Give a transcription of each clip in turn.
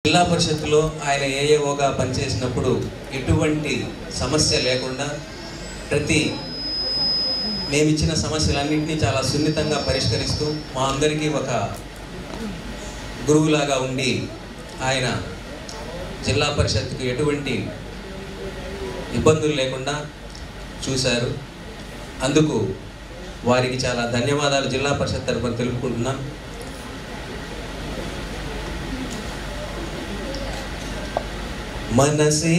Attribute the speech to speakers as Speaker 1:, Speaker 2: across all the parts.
Speaker 1: జిల్లా పరిషత్తులో ఆయన ఏఏఓగా పనిచేసినప్పుడు ఎటువంటి సమస్య లేకుండా మేమిచ్చిన సమస్యలన్నింటినీ చాలా సున్నితంగా పరిష్కరిస్తూ మా అందరికీ ఒక గురువులాగా ఉండి ఆయన జిల్లా పరిషత్తుకు ఎటువంటి ఇబ్బందులు లేకుండా చూశారు. అందుకు వారికి చాలా ధన్యవాదాలు జిల్లా పరిషత్ తరపున తెలుపుకుంటున్నాం. మనసే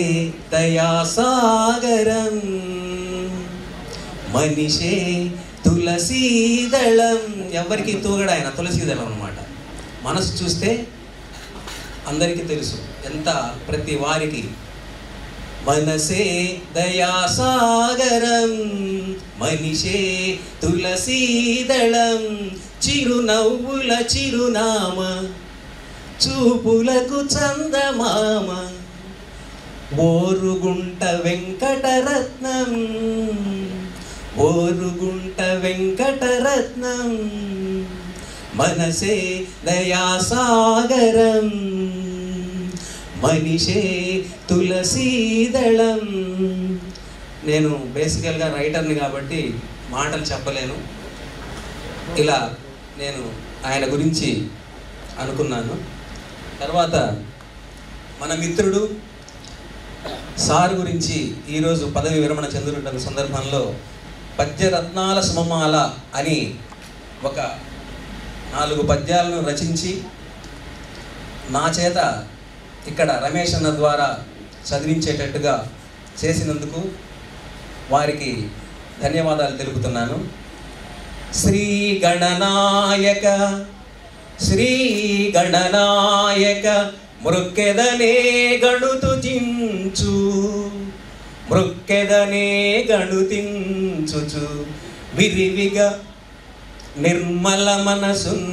Speaker 1: దయాసాగరం మనిషే తులసీదళం. ఎవరికి తూగడు ఆయన తులసీదళం అన్నమాట. మనసు చూస్తే అందరికీ తెలుసు ఎంత ప్రతి వారికి. మనసే దయాసాగరం మనిషే తులసీదళం చిరునవ్వుల చిరునామ చూపులకు చందమామ ఓరుగుంట వెంకటరత్నం ఓరుగుంట వెంకటరత్నం మనసే దయాసాగరం మనిషే తులసీదళం. నేను బేసికల్గా రైటర్ని కాబట్టి మాటలు చెప్పలేను. ఇలా నేను ఆయన గురించి అనుకున్నాను. తర్వాత మన మిత్రుడు సార్ గురించి ఈరోజు పదవి విరమణ చెందుతున్న సందర్భంలో పద్యరత్నాల సుమమాల అని ఒక 4 పద్యాలను రచించి నా చేత ఇక్కడ రమేష్ అన్న ద్వారా చదివించేటట్టుగా చేసినందుకు వారికి ధన్యవాదాలు తెలుపుతున్నాను. శ్రీ గణనాయక శ్రీ గణనాయక మృక్కెదనే గణుతుజించు మృక్కెదనే గణుతించుచు విరివిగా నిర్మల మనసున్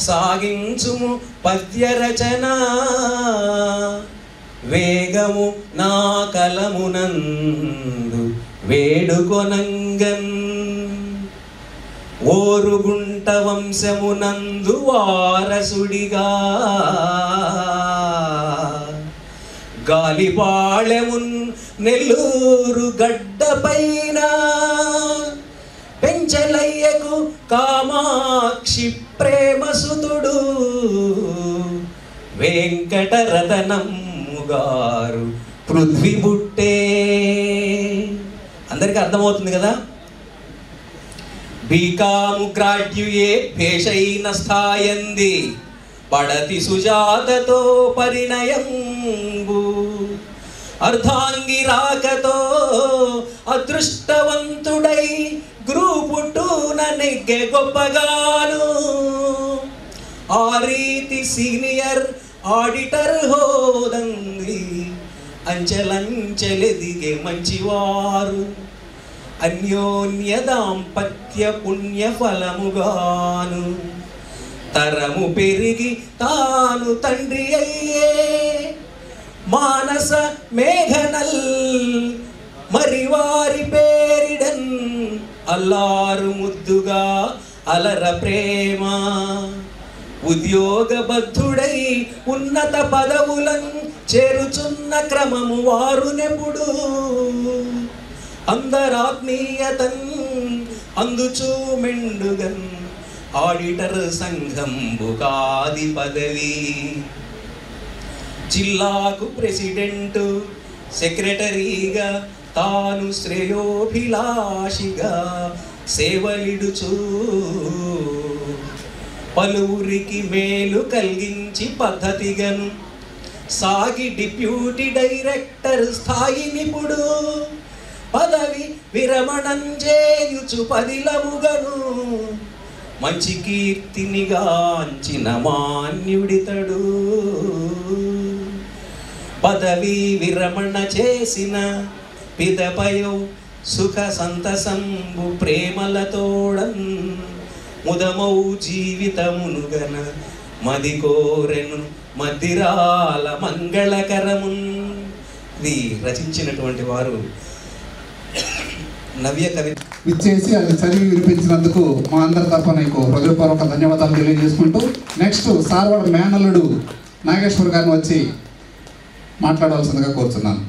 Speaker 1: సాగించుము పద్యరచన వేగము నా కలమునందు వేడుకొనంగన్ ఓరుగుంట వంశమునందు వారసుడిగా గాలిపాళెమున్ నెల్లూరు గడ్డపైన పెంచలయ్యకు కామాక్షి ప్రేమసుతుడు వెంకటరతనమ్ము గారు పృథ్వీ బుట్టే. అందరికీ అర్థమవుతుంది కదా. బీకాము గ్రాడ్యుయే భేషైన స్థాయంది పడతి సుజాతతో పరిణయంబు అర్ధాంగి రాకతో అదృష్టవంతుడై గ్రూపుటూన నెగ్గె గొప్పగాను ఆ రీతి సీనియర్ ఆడిటర్ హోదంది అంచెలంచెలెదిగే మంచివారు అన్యోన్య దాంపత్య పుణ్య ఫలముగాను తరము పెరిగి తాను తండ్రి అయ్యే మానస మేఘనల్ మరి వారి పేరిడన్ అల్లారు ముద్దుగా అలర ప్రేమ ఉద్యోగబద్ధుడై ఉన్నత పదవులను చేరుచున్న క్రమము వారునెప్పుడు అందరాత్మీయతన్ అందుచూ మెండుగన్ ఆడిటర్ సంఘంబు కాది పదవి జిల్లాకు ప్రెసిడెంటు సెక్రటరీగా తాను శ్రేయోభిలాషిగా సేవలిడుచూ పలువురికి మేలు కలిగించి పద్ధతిగను సాగి డిప్యూటీ డైరెక్టర్ స్థాయి నిపుడు పదవి విరమణం చేయుచు పదిలముగను మంచి కీర్తినిగాంచిన మాన్యుడితడు పదవి విరమణ చేసిన పిదపయో సుఖ సంతసంబు ప్రేమలతోడన్ ముదమౌ జీవితమునుగన మది కోరెను మదిరాల మంగళకరమున్. ఇది రచించినటువంటి వారు నవ్య కవి.
Speaker 2: ఇచ్చేసి అది చదివి వినిపించినందుకు మా అందరి తరఫున నీకు హృదయపూర్వక ధన్యవాదాలు తెలియజేసుకుంటూ నెక్స్ట్ సార్ వాళ్ళ మేనల్లుడు నాగేశ్వర్ గారిని వచ్చి మాట్లాడవలసిందిగా కోరుతున్నాను.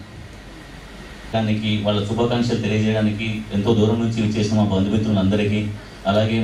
Speaker 3: దానికి వాళ్ళ శుభాకాంక్షలు తెలియజేయడానికి ఎంతో దూరం నుంచి వచ్చేసిన మా బంధుమిత్రులందరికీ, అలాగే